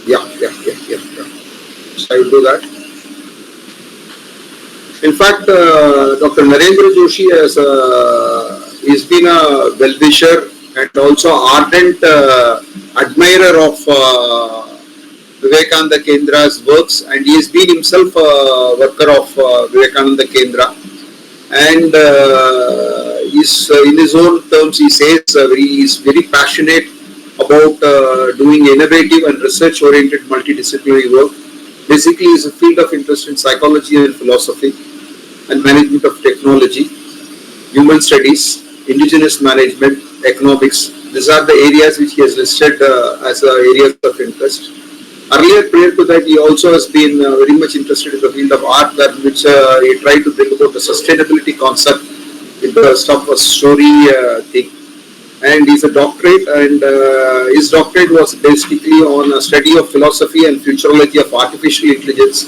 Yeah. So I will do that. In fact, Dr. Narendra Joshi has been a well-wisher and also ardent admirer of Vivekananda Kendra's works, and he has been himself a worker of Vivekananda Kendra. And in his own terms, he says he is very passionate about doing innovative and research-oriented multidisciplinary work. Basically, is a field of interest in psychology and philosophy and management of technology, human studies, indigenous management, economics. These are the areas which he has listed as areas of interest. Earlier, prior to that, he also has been very much interested in the field of art, which he tried to bring about the sustainability concept in the stuff of story thing. And he's a doctorate, and his doctorate was basically on a study of philosophy and futurology of artificial intelligence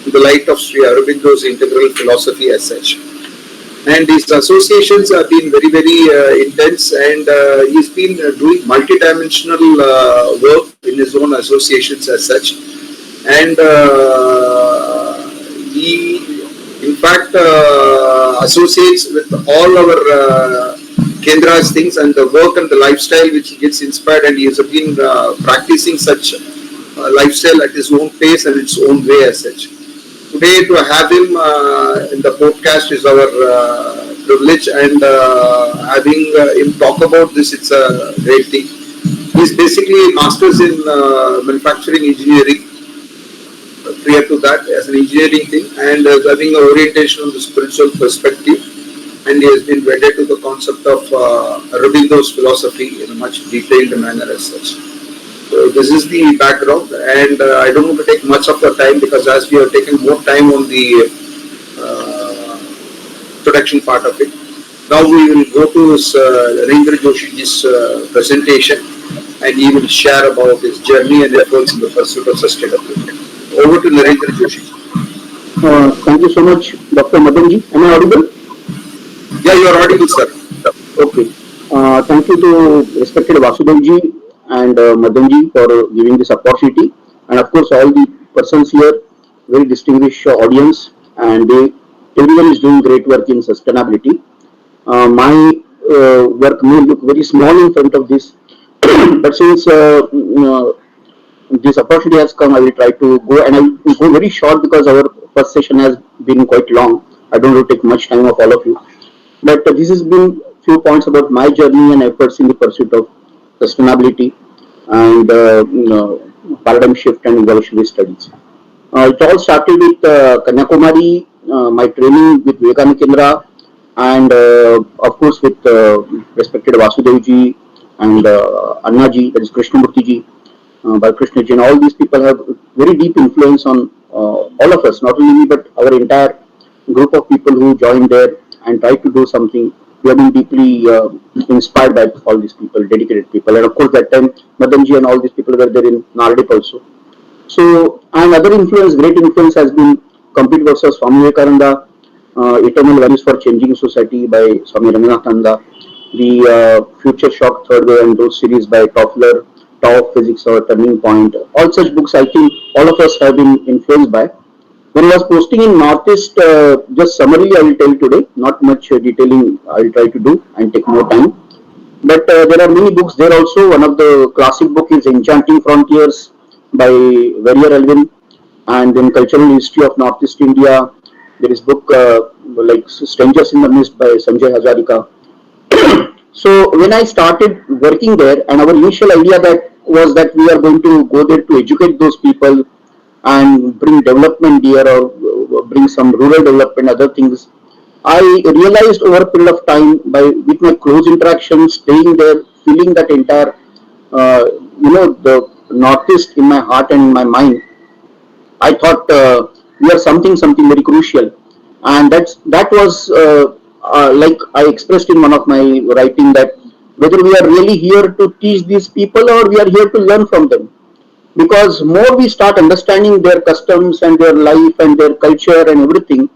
in the light of Sri Aurobindo's integral philosophy as such. And his associations have been very, very intense, and he's been doing multidimensional work in his own associations as such. And he, in fact, associates with all our Kendra's things and the work and the lifestyle which he gets inspired, and he has been practicing such lifestyle at his own pace and its own way as such. Today, to have him in the podcast is our privilege, and having him talk about this, it's a great thing. He's basically a master's in manufacturing engineering. Prior to that, as an engineering thing, and having an orientation on the spiritual perspective, and he has been wedded to the concept of Aurobindo's philosophy in a much detailed manner as such. So this is the background, and I don't want to take much of the time, because as we have taken more time on the introduction part of it, now we will go to Narendra Joshi's presentation, and he will share about his journey and efforts in the pursuit of sustainability. Over to Narendra Joshi. Thank you so much, Dr. Madanji. Am I audible? Yeah, you are audible, sir. Okay. Thank you to respected Vasudevji and Madanji for giving this opportunity, and of course all the persons here, very distinguished audience, and everyone is doing great work in sustainability. My work may look very small in front of this, but since this opportunity has come, I will try to go, and I will go very short because our first session has been quite long. I don't want to take much time of all of you, but this has been few points about my journey and efforts in the pursuit of sustainability and paradigm shift and evolutionary studies. It all started with Kanyakumari, my training with Vivekananda Kendra, and of course with respected Vasudevji and Annaji, that is Krishnamurtiji, Balkrishnaji, and all these people have very deep influence on all of us, not only me but our entire group of people who joined there and tried to do something. We have been deeply inspired by all these people, dedicated people, and of course that time Madanji and all these people were there in Nardip also. So, and other influence, great influence has been Complete Works of Swami Vivekananda, Eternal Values for Changing Society by Swami Ramanathananda, the Future Shock Third Way and those series by Toffler, Tao of Physics or Turning Point. All such books I think all of us have been influenced by. When I was posting in Northeast, just summarily I will tell today, not much detailing I will try to do and take more time. But there are many books there also. One of the classic book is Enchanting Frontiers by Verrier Elvin, and then Cultural History of Northeast India. There is book like Strangers in the Mist by Sanjay Hazarika. So when I started working there, and our initial idea was that we are going to go there to educate those people and bring development here or bring some rural development, other things. I realized over a period of time with my close interactions, staying there, feeling that entire, the Northeast in my heart and in my mind, I thought we are something very crucial. And that was like I expressed in one of my writing, that whether we are really here to teach these people or we are here to learn from them. Because more we start understanding their customs and their life and their culture and everything,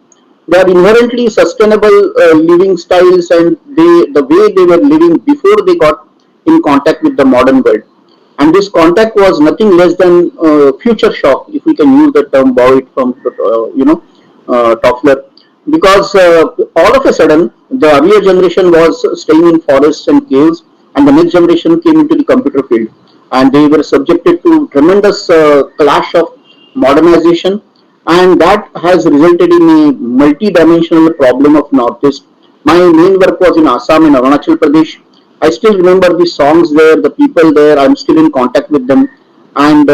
they are inherently sustainable living styles, and the way they were living before they got in contact with the modern world. And this contact was nothing less than future shock, if we can use the term, borrow it from Toffler, because all of a sudden the earlier generation was staying in forests and caves, and the next generation came into the computer field, and they were subjected to tremendous clash of modernization, and that has resulted in a multi-dimensional problem of Northeast. My main work was in Assam and Arunachal Pradesh. I still remember the songs there, the people there. I'm still in contact with them. And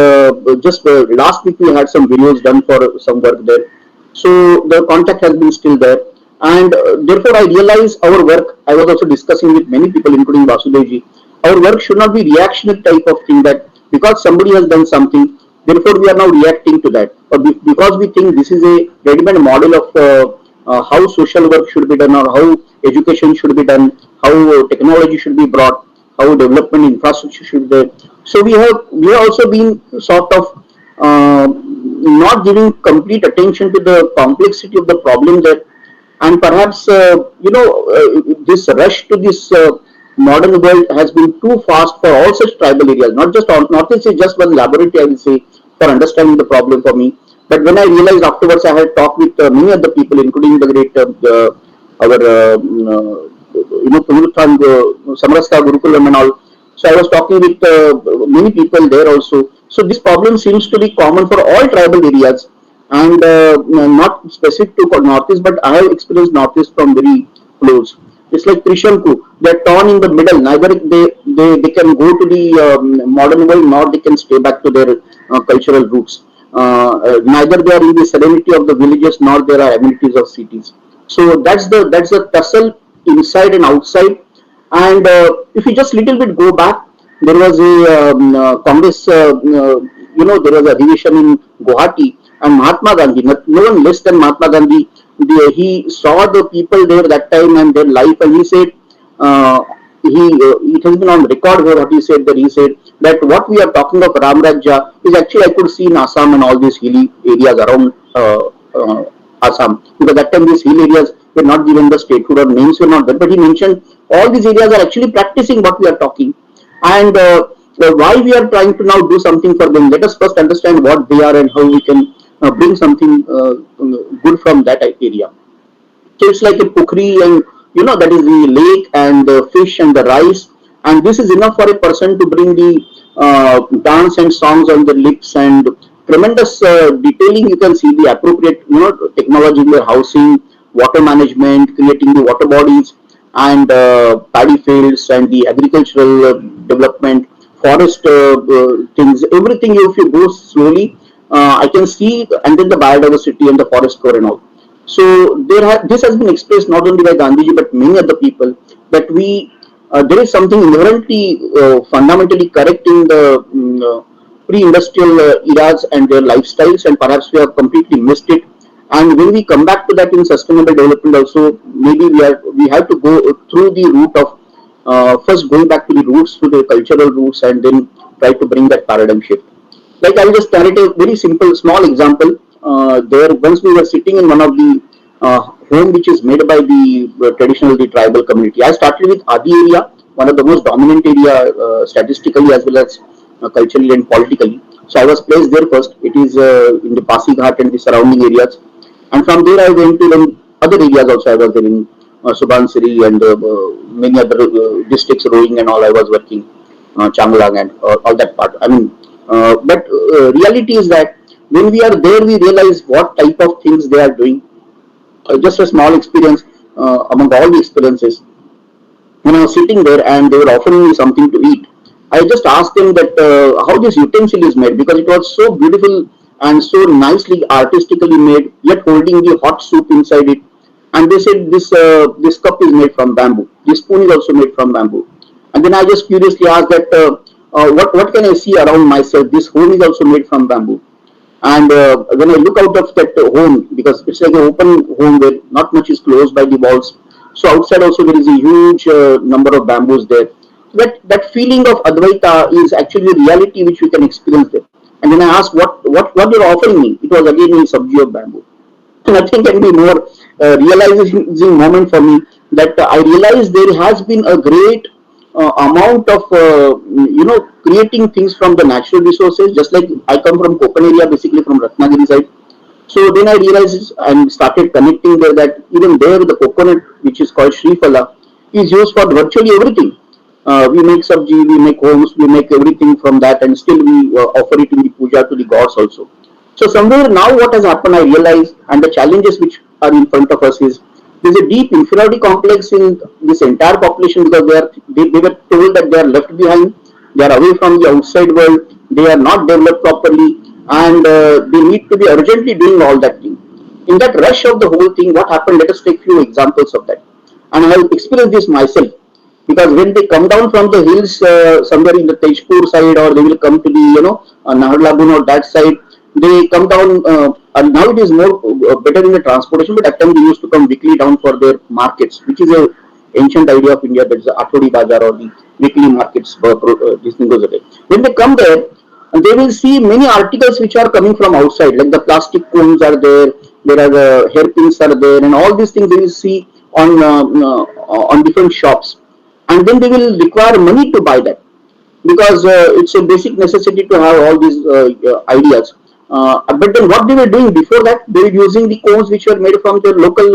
just last week we had some videos done for some work there. So the contact has been still there. And therefore I realize our work, I was also discussing with many people, including Vasudevji, our work should not be reactionary type of thing that because somebody has done something, therefore we are now reacting to that. Or because we think this is a ready-made model of how social work should be done, or how education should be done, how technology should be brought, how development infrastructure should be. So we have also been sort of not giving complete attention to the complexity of the problem that, and perhaps this rush to this modern world has been too fast for all such tribal areas. Not just Northeast is just one laboratory, I will say, for understanding the problem for me. But when I realized afterwards, I had talked with many other people, including the great our Punuruthan, Samrastha Gurukulam and all. So I was talking with many people there also. So this problem seems to be common for all tribal areas, and not specific to Northeast, but I have experienced Northeast from very close. It's like Trishanku, they're torn in the middle. Neither they can go to the modern world, nor they can stay back to their cultural roots. Neither they are in the serenity of the villages, nor there are amenities of cities. So that's the tussle inside and outside. And if you just little bit go back, there was a Congress, there was a division in Guwahati, and Mahatma Gandhi, no one less than Mahatma Gandhi, he saw the people there that time and their life, and he said, it has been on record here what he said, that he said that what we are talking of Ram Rajya is actually I could see in Assam and all these hilly areas around Assam, because that time these hill areas were not given the statehood or names were not there, but he mentioned all these areas are actually practicing what we are talking. And why we are trying to now do something for them, let us first understand what they are and how we can bring something good from that area. So it's like a pukri, and that is the lake and the fish and the rice, and this is enough for a person to bring the dance and songs on the lips, and tremendous detailing. You can see the appropriate technology in their housing, water management, creating the water bodies, and paddy fields, and the agricultural development, forest things, everything. If you go slowly, I can see, and then the biodiversity and the forest core and all. So this has been expressed not only by Gandhiji but many other people, that there is something inherently fundamentally correct in the pre-industrial eras and their lifestyles, and perhaps we have completely missed it. And when we come back to that in sustainable development also, maybe we have to go through the route of first going back to the roots, to the cultural roots, and then try to bring that paradigm shift. Like I'll just narrate a very simple, small example. There, once we were sitting in one of the home which is made by the traditional, the tribal community. I started with Adi area, one of the most dominant area statistically as well as culturally and politically. So I was placed there first. It is in the Pasighat and the surrounding areas, and from there I went to other areas also. I was there in Subansiri and many other districts, Rohing and all. I was working Changlang and all that part. I mean, but reality is that when we are there, we realize what type of things they are doing. Just a small experience among all the experiences. When I was sitting there and they were offering me something to eat, I just asked them that how this utensil is made, because it was so beautiful and so nicely artistically made, yet holding the hot soup inside it. And they said this cup is made from bamboo. This spoon is also made from bamboo. And then I just curiously asked that what can I see around myself? This home is also made from bamboo. And when I look out of that home, because it's like an open home where not much is closed by the walls, so outside also there is a huge number of bamboos there. That feeling of Advaita is actually a reality which we can experience there. And then I asked what you're offering me. It was again a subject of bamboo. Nothing can be more realizing moment for me, that I realized there has been a great amount of creating things from the natural resources. Just like I come from Konkan area, basically from Ratnagiri side. So then I realized and started connecting there that even there the coconut, which is called Srifala, is used for virtually everything. We make sabji, we make homes, we make everything from that, and still we offer it in the puja to the gods also. So somewhere now what has happened, I realize, and the challenges which are in front of us is there's a deep inferiority complex in this entire population because they were told that they are left behind, they are away from the outside world, they are not developed properly, and they need to be urgently doing all that thing. In that rush of the whole thing, what happened? Let us take few examples of that. And I have experienced this myself because when they come down from the hills somewhere in the Tejpur side, or they will come to the Naharlagun or that side, they come down. And now it is more better in the transportation, but at times they used to come weekly down for their markets, which is a ancient idea of India. That's the Athodi Bazaar or the weekly markets. This thing goes away. When they come there, and they will see many articles which are coming from outside, like the plastic cones are there are hairpins are there, and all these things they will see on different shops, and then they will require money to buy that because it's a basic necessity to have all these ideas. But then what they were doing before that, they were using the cones which were made from their local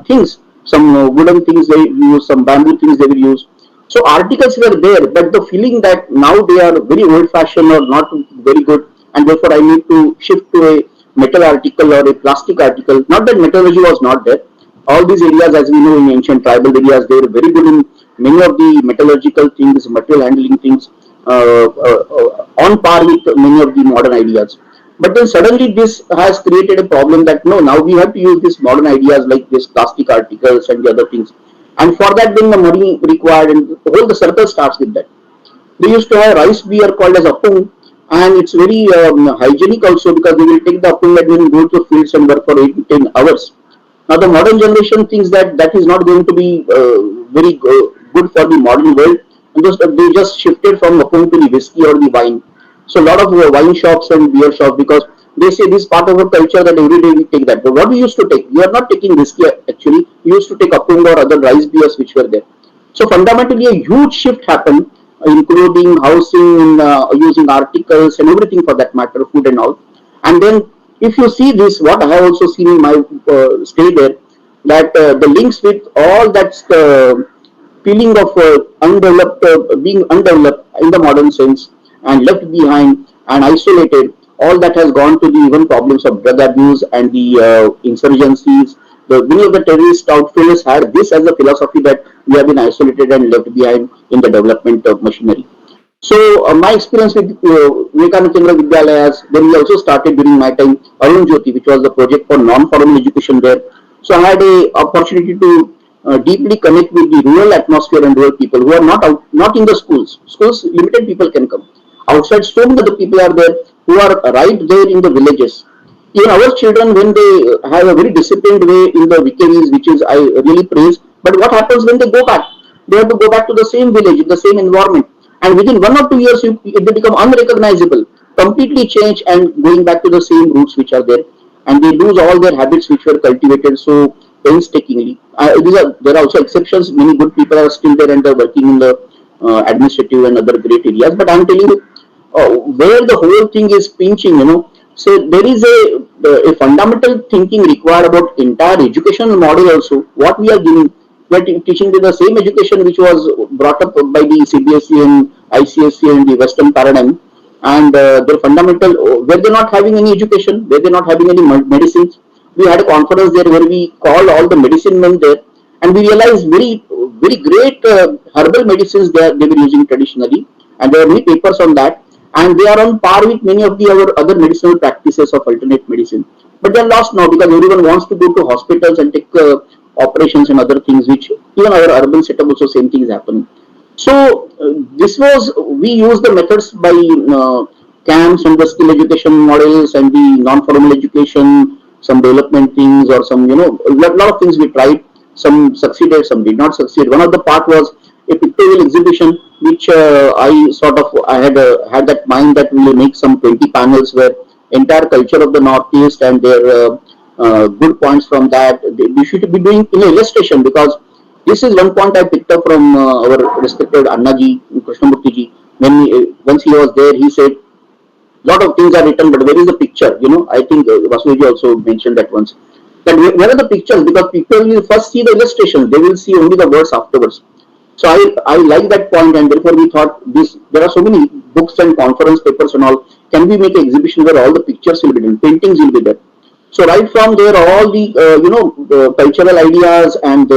things, some wooden things they use, some bamboo things they will use. So articles were there, but the feeling that now they are very old fashioned or not very good, and therefore I need to shift to a metal article or a plastic article. Not that metallurgy was not there. All these areas, as we know in ancient tribal areas, they were very good in many of the metallurgical things, material handling things, on par with many of the modern ideas. But then suddenly this has created a problem that no, now we have to use these modern ideas like this plastic articles and the other things. And for that, then the money required, and the whole the circle starts with that. They used to have rice beer called as appung, and it's very hygienic also because they will take the appung and then go to fields and work for 8 to 10 hours. Now the modern generation thinks that that is not going to be very good for the modern world, and they just shifted from appung to the whiskey or the wine. So a lot of wine shops and beer shops, because they say this part of our culture that every day we take that. But what we used to take, we are not taking whiskey actually. We used to take appung or other rice beers which were there. So fundamentally, a huge shift happened, including housing, using articles and everything for that matter, food and all. And then, if you see this, what I have also seen in my stay there, that the links with all that feeling of undeveloped, being undeveloped in the modern sense, and left behind and isolated, all that has gone to the even problems of drug abuse and the insurgencies. Many of the terrorist outfits had this as a philosophy that we have been isolated and left behind in the development of machinery. So my experience with Vivekananda Vidyalayas, then we also started during my time Arun Jyoti, which was the project for non-formal education there. So I had a opportunity to deeply connect with the rural atmosphere and rural people who are not in the schools. Schools, limited people can come. Outside, so many other people are there who are right there in the villages. Even our children, when they have a very disciplined way in the vicaries, which is I really praise. But what happens when they go back? They have to go back to the same village, in the same environment, and within 1 or 2 years, they become unrecognizable, completely change, and going back to the same roots which are there, and they lose all their habits which were cultivated so painstakingly. There are also exceptions. Many good people are still there and they're working in the administrative and other great areas. But I'm telling you, where the whole thing is pinching, so there is a fundamental thinking required about entire educational model also. What we are giving, we are teaching the same education which was brought up by the CBSE and ICSE and the Western paradigm, and their fundamental where they're not having any education, where they're not having any medicines. We had a conference there where we called all the medicine men there, and we realized very great herbal medicines they were using traditionally, and there are many papers on that, and they are on par with many of the our other medicinal practices of alternate medicine. But they are lost now because everyone wants to go to hospitals and take operations and other things, which even our urban setup also same thing is happening. So this was we use the methods by camps and the skill education models and the non-formal education, some development things or some a lot of things we tried. Some succeeded, some did not succeed. One of the part was a pictorial exhibition, which I had that mind that we will make some 20 panels where entire culture of the Northeast and their good points from that. We should be doing in illustration because This is one point I picked up from our respected Annaji, Krishnamurti ji. Once he was there, he said, lot of things are written, but where is the picture? I think Vasudev also mentioned that once. That where are the pictures? Because people will first see the illustrations, they will see only the words afterwards. So I like that point, and therefore we thought this. There are so many books and conference papers and all. Can we make an exhibition where all the pictures will be done, paintings will be there? So right from there, all the cultural ideas and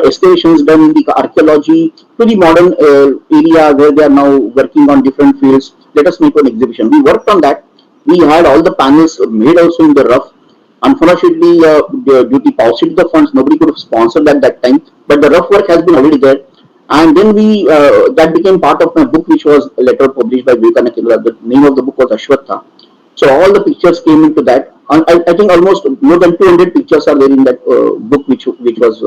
excavations done in the archaeology to the modern area where they are now working on different fields. Let us make an exhibition. We worked on that. We had all the panels made also in the rough. Unfortunately, due to paucity of the funds, nobody could have sponsored that time. But the rough work has been already there. And then that became part of my book, which was a letter published by Vivekananda. The name of the book was Ashwatha. So all the pictures came into that. I think almost more than 200 pictures are there in that book, which was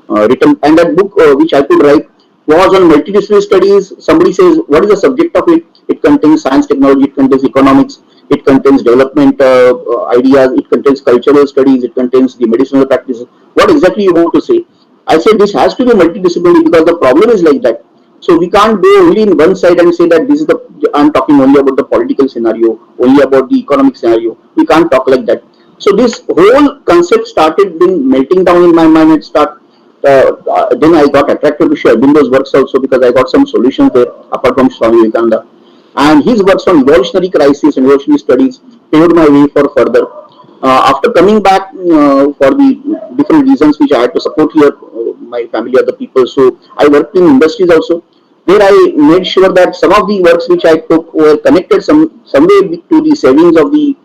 written. And that book, which I could write, was on multidisciplinary studies. Somebody says, what is the subject of it? It contains science, technology, it contains economics, it contains development ideas, it contains cultural studies, it contains the medicinal practices. What exactly you want to say? I said this has to be multidisciplinary because the problem is like that. So we can't go only in one side and say that this is the, I'm talking only about the political scenario, only about the economic scenario. We can't talk like that. So this whole concept started being melting down in my mind and then I got attracted to Aurobindo works also because I got some solutions there apart from Swami Vivekananda. And his works on evolutionary crisis and evolutionary studies paved my way for further. After coming back for the different reasons which I had to support here, my family, other people, so I worked in industries also. There I made sure that some of the works which I took were connected some way to the savings of the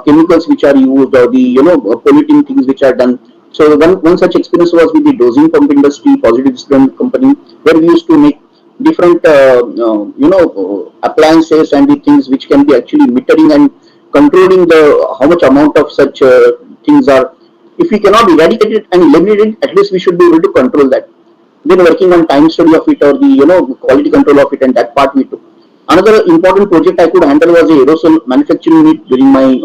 chemicals which are used or the polluting things which are done. So one such experience was with the dosing pump industry, positive discipline company, where we used to make different appliances and the things which can be actually metering and controlling the how much amount of such things are. If we cannot eradicate it and eliminate it, at least we should be able to control that. Then working on time study of it or the quality control of it, and that part we took. Another important project I could handle was a aerosol manufacturing unit during my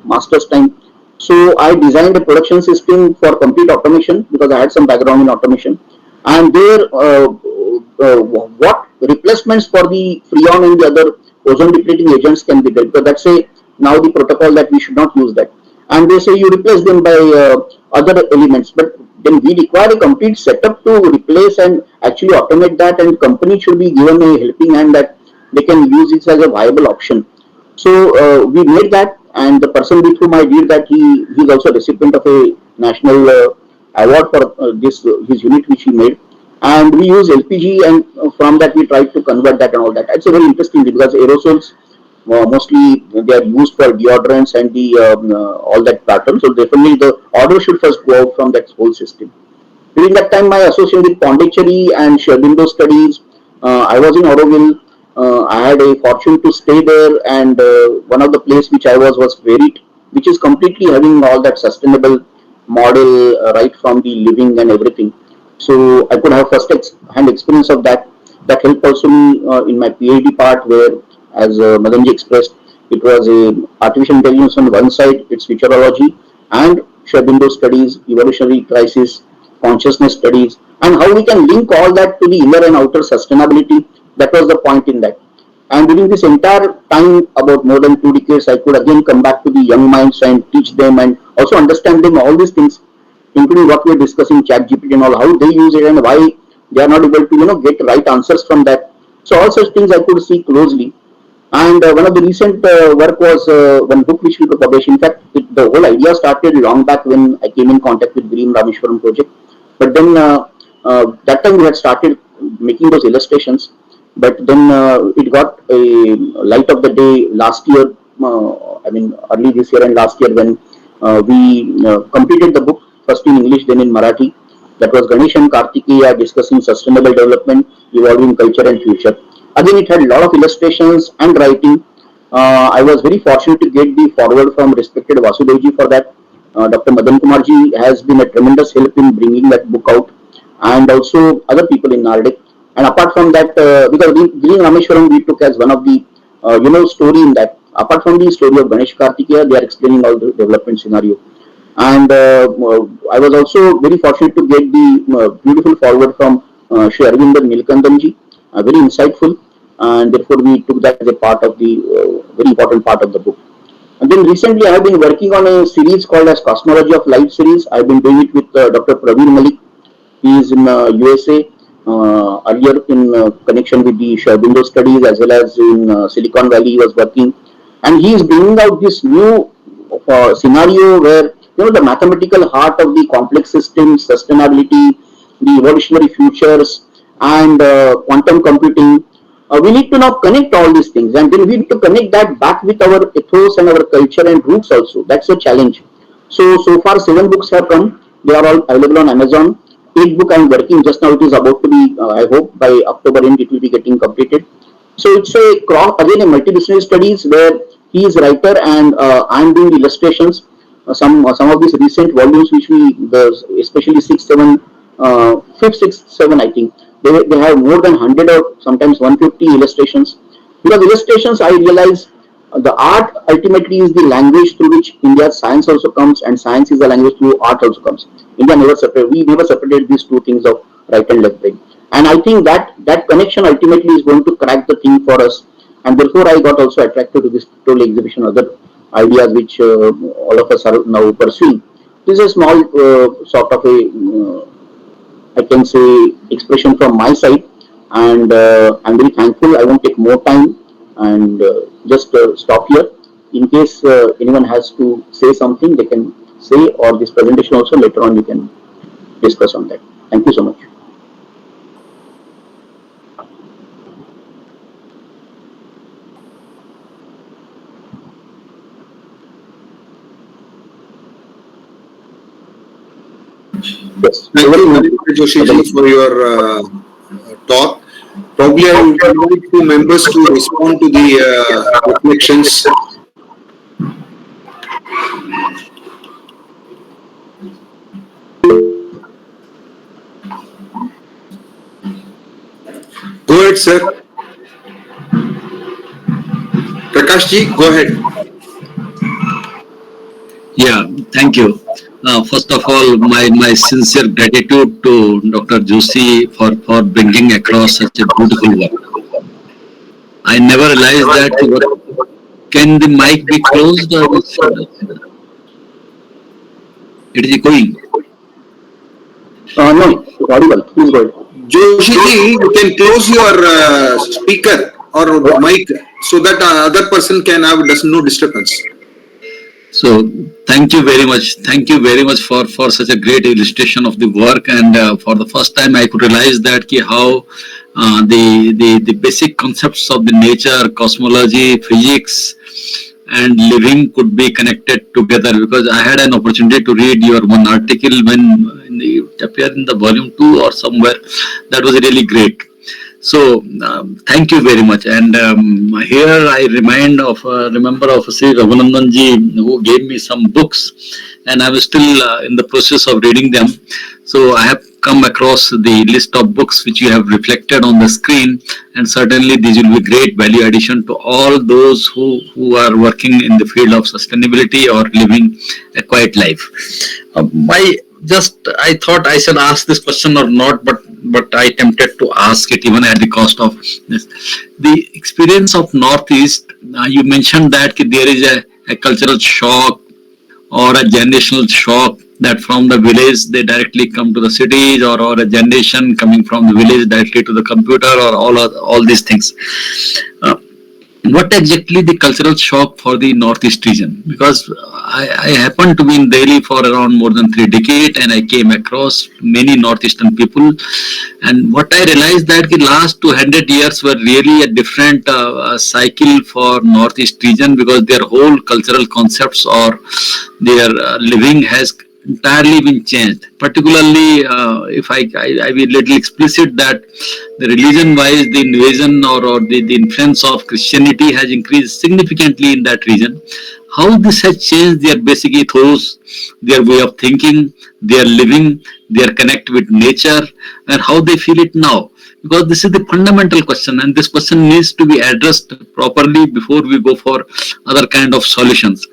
master's time. So I designed a production system for complete automation because I had some background in automation. And there, what replacements for the freon and the other ozone depleting agents can be there? Because that's a now the protocol that we should not use that. And they say you replace them by other elements, but then we require a complete setup to replace and actually automate that, and company should be given a helping hand that they can use it as a viable option. So we made that, and the person with whom I did that, he's also a recipient of a national award for this his unit which he made. And we use LPG, and from that we tried to convert that and all that. It's a very interesting thing because aerosols mostly they are used for deodorants and the all that pattern. So definitely the order should first go out from that whole system. During that time, my association with Pondicherry and Aurobindo studies, I was in Aurobindo. I had a fortune to stay there, and one of the place which I was Verit, which is completely having all that sustainable model right from the living and everything. So I could have first hand experience of that. That helped also me in my Ph.D. part, where, as Madanji expressed, it was a artificial intelligence on one side, its futurology, and Aurobindo studies, evolutionary crisis, consciousness studies, and how we can link all that to the inner and outer sustainability. That was the point in that. And during this entire time, about more than 2 decades, I could again come back to the young minds and teach them and also understand them all these things, including what we're discussing, chat GPT and all, how they use it and why they are not able to, get right answers from that. So all such things I could see closely. And one of the recent work was one book which we could publish. In fact, the whole idea started long back when I came in contact with Green Rameshwaram project. But then that time we had started making those illustrations. But then it got a light of the day last year. Early this year and last year when we completed the book first in English, then in Marathi. That was Ganesh and Kartikeya discussing sustainable development, evolving culture and future. Again, it had a lot of illustrations and writing. I was very fortunate to get the forward from respected Vasudevji for that. Dr. Madan Kumarji has been a tremendous help in bringing that book out, and also other people in Nardik. And apart from that, because Green Rameshwaram we took as one of the story in that. Apart from the story of Ganesh Kartikeya, they are explaining all the development scenario. And I was also very fortunate to get the beautiful forward from Sri Aurobindo Nilkandanji, very insightful, and therefore we took that as a part of the very important part of the book. And then recently I have been working on a series called as Cosmology of Life series. I've been doing it with Dr. Praveen Malik. He is in USA, earlier in connection with the Aurobindo studies, as well as in Silicon Valley he was working. And he is bringing out this new scenario where the mathematical heart of the complex systems, sustainability, the evolutionary futures, and quantum computing. We need to now connect all these things, and then we need to connect that back with our ethos and our culture and roots also. That's a challenge. So far 7 books have come. They are all available on Amazon. 8th book I am working just now. It is about to be. I hope by October end it will be getting completed. So it's a cross, again, a multidisciplinary studies where he is writer and I am doing illustrations. Some of these recent volumes which especially 6, 7, 5th, 6th, 7, I think they have more than 100 or sometimes 150 illustrations. Because illustrations, I realize the art ultimately is the language through which India's science also comes, and science is the language through art also comes. India never separated. We never separated these two things of right and left brain. And I think that connection ultimately is going to crack the thing for us. And therefore, I got also attracted to this total exhibition, other ideas which all of us are now pursuing. This is a small sort of a, I can say, expression from my side. And I'm very thankful. I won't take more time and just stop here. In case anyone has to say something, they can say, or this presentation also later on we can discuss on that. Thank you so much. Yes. Thank you, Narendra Joshi ji, for your talk. Probably I would invite two members to respond to the reflections. Go ahead, sir. Prakash ji, go ahead. Yeah, thank you. First of all, my sincere gratitude to Dr. Joshi for bringing across such a beautiful work. I never realized that. Can the mic be closed? Or it is echoing. No, it's audible. Please go ahead. Joshi ji, you can close your speaker or mic so that other person can have no disturbance. So thank you very much. Thank you very much for such a great illustration of the work. And for the first time, I could realize that how the basic concepts of the nature, cosmology, physics, and living could be connected together. Because I had an opportunity to read your one article when it appeared in the volume 2 or somewhere. That was really great. So thank you very much. And here I remember of Sri Raghunandan ji, who gave me some books, and I was still in the process of reading them. So I have come across the list of books which you have reflected on the screen, and certainly these will be great value addition to all those who are working in the field of sustainability or living a quiet life. I thought I should ask this question or not, but I tempted to ask it even at the cost of this. The experience of Northeast, you mentioned that there is a cultural shock or a generational shock, that from the village they directly come to the cities, or a generation coming from the village directly to the computer, or all these things. What exactly the cultural shock for the Northeast region? Because I happened to be in Delhi for around more than 3 decades, and I came across many Northeastern people. And what I realized that the last 200 years were really a different cycle for Northeast region, because their whole cultural concepts or their living has entirely been changed. Particularly, if I be little explicit, that the religion-wise, the invasion or the influence of Christianity has increased significantly in that region. How this has changed their basic ethos, their way of thinking, their living, their connect with nature, and how they feel it now. Because this is the fundamental question, and this question needs to be addressed properly before we go for other kind of solutions.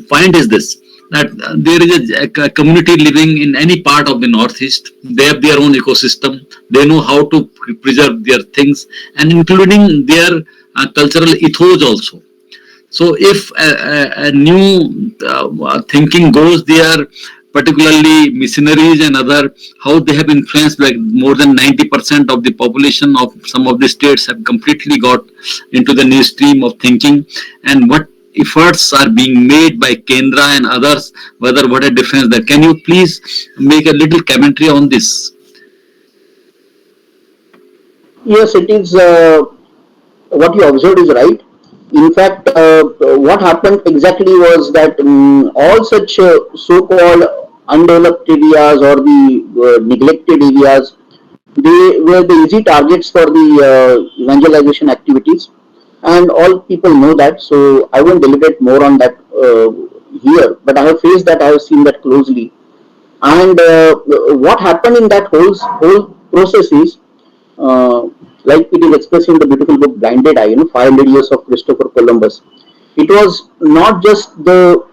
Point is this, that there is a community living in any part of the Northeast. They have their own ecosystem. They know how to preserve their things, and including their cultural ethos also. So if a new thinking goes there, particularly missionaries and other, how they have influenced, like more than 90% of the population of some of the states have completely got into the new stream of thinking, and what efforts are being made by Kendra and others, whether what a difference that. Can you please make a little commentary on this? Yes, it is. What you observed is right. In fact, what happened exactly was that all such so-called undeveloped areas or the neglected areas, they were the easy targets for the evangelization activities, and all people know that. So I won't deliberate more on that here, but I have faced that. I have seen that closely, and what happened in that whole process is uh, like it is expressed in the beautiful book Blinded Eye, 500 years of Christopher Columbus. It was not just the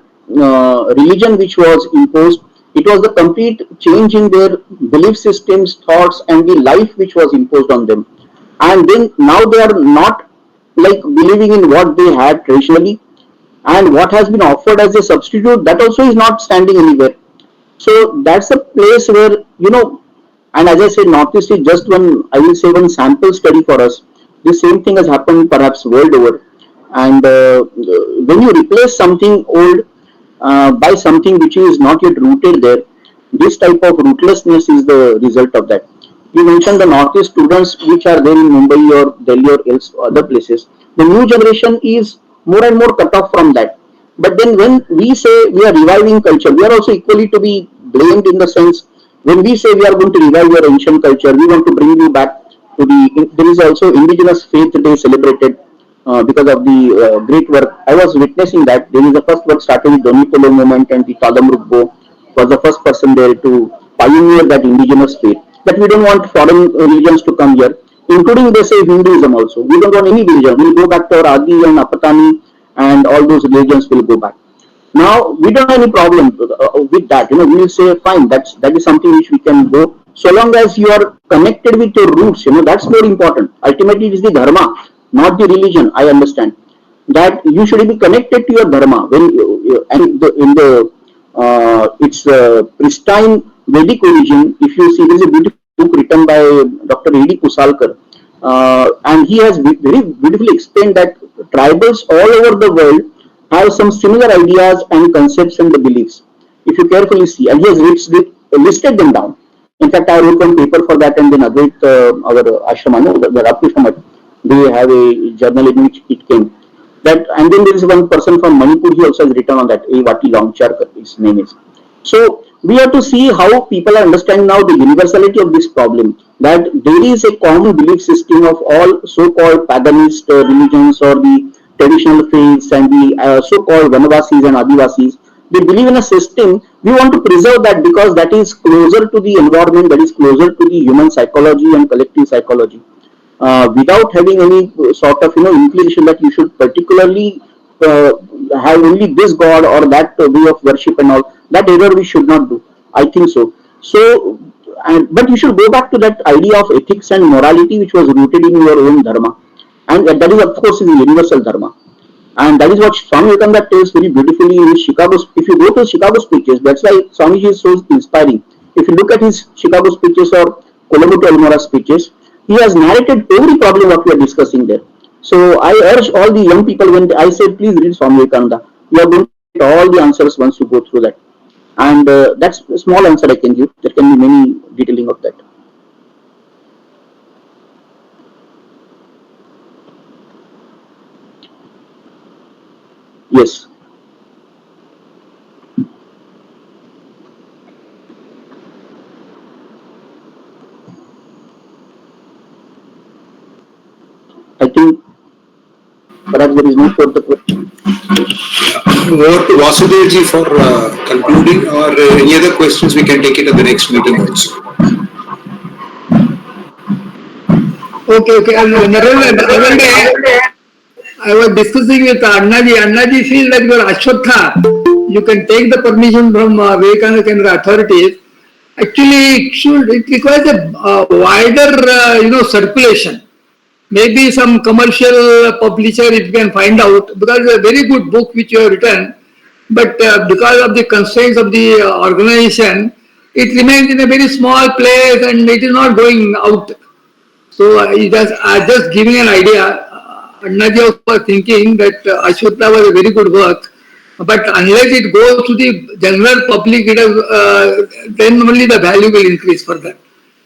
religion which was imposed, it was the complete change in their belief systems, thoughts, and the life which was imposed on them. And then now they are not like believing in what they had traditionally, and what has been offered as a substitute, that also is not standing anywhere. So that's a place where, and as I said, Northeast is just one, I will say, one sample study for us. The same thing has happened perhaps world over. And when you replace something old by something which is not yet rooted there, this type of rootlessness is the result of that. You mentioned the Northeast students which are there in Mumbai or Delhi or else other places. The new generation is more and more cut off from that. But then when we say we are reviving culture, we are also equally to be blamed in the sense when we say we are going to revive your ancient culture, we want to bring you back to the. There is also Indigenous Faith Day celebrated because of the great work. I was witnessing that. There is the first work started with Doni Polo movement, and the Talamrugbo was the first person there to pioneer that indigenous faith. That we don't want foreign religions to come here, including they say Hinduism also. We don't want any religion. We'll go back to our Adi and Apatani, and all those religions will go back. Now we don't have any problem with that. We will say fine. That is something which we can go so long as you are connected with your roots. That's more important. Ultimately, it is the dharma, not the religion. I understand that you should be connected to your dharma and in the it's pristine Vedic origin. If you see, there is a beautiful book written by Dr. A.D. Kusalkar, and he has very beautifully explained that tribals all over the world have some similar ideas and concepts and the beliefs. If you carefully see, and he has listed them down. In fact, I wrote one paper for that, and then Advait, our ashrama, the Rapusham, they have a journal in which it came. That, and then there is one person from Manipur, he also has written on that, Vati Longchar, his name is. So we have to see how people understand now the universality of this problem, that there is a common belief system of all so-called paganist religions or the traditional faiths and the so-called Vanavasis and Adivasis. They believe in a system. We want to preserve that because that is closer to the environment, that is closer to the human psychology and collective psychology. Without having any sort of inclination that you should particularly have only this god or that way of worship and all. That error we should not do. I think so. So, but you should go back to that idea of ethics and morality which was rooted in your own dharma, and that is of course is the universal dharma. And that is what Swami Vivekananda tells very beautifully in his Chicago. If you go to Chicago speeches, that's why Swamiji is so inspiring. If you look at his Chicago speeches or Colombo to Almora speeches, he has narrated every problem what we are discussing there. So I urge all the young people, when I say please read Swami Vivekananda, you are going to get all the answers once you go through that. And that's a small answer I can give. There can be many detailing of that. Yes. I think perhaps there is no further question. Over to Vasudevji for concluding, or any other questions we can take it at the next meeting also. Okay. Narendra, I was discussing with Annaji. Annaji feels that you are Ashwatha. you can take the permission from Vivekananda Kendra authorities. Actually, it requires a wider, circulation. Maybe some commercial publisher, if you can find out, because it's a very good book which you have written, but because of the constraints of the organization, it remains in a very small place and it is not going out. So I just giving an idea. Annaji was thinking that Ashwata was a very good work, but unless it goes to the general public, then only the value will increase further.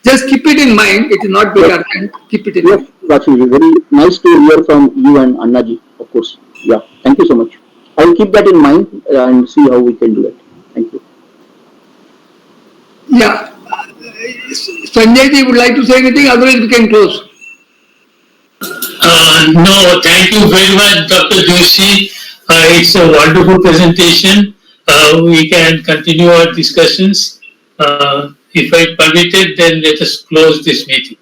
Just keep it in mind. It is not big urgent. Keep it in Yes, mind. Rashi, very nice to hear from you and Annaji, of course. Yeah, thank you so much. I will keep that in mind and see how we can do it. Thank you. Yeah. Sanjay ji would like to say anything, otherwise we can close. No, thank you very much, Dr. Joshi. It's a wonderful presentation. We can continue our discussions. If I permitted, then let us close this meeting.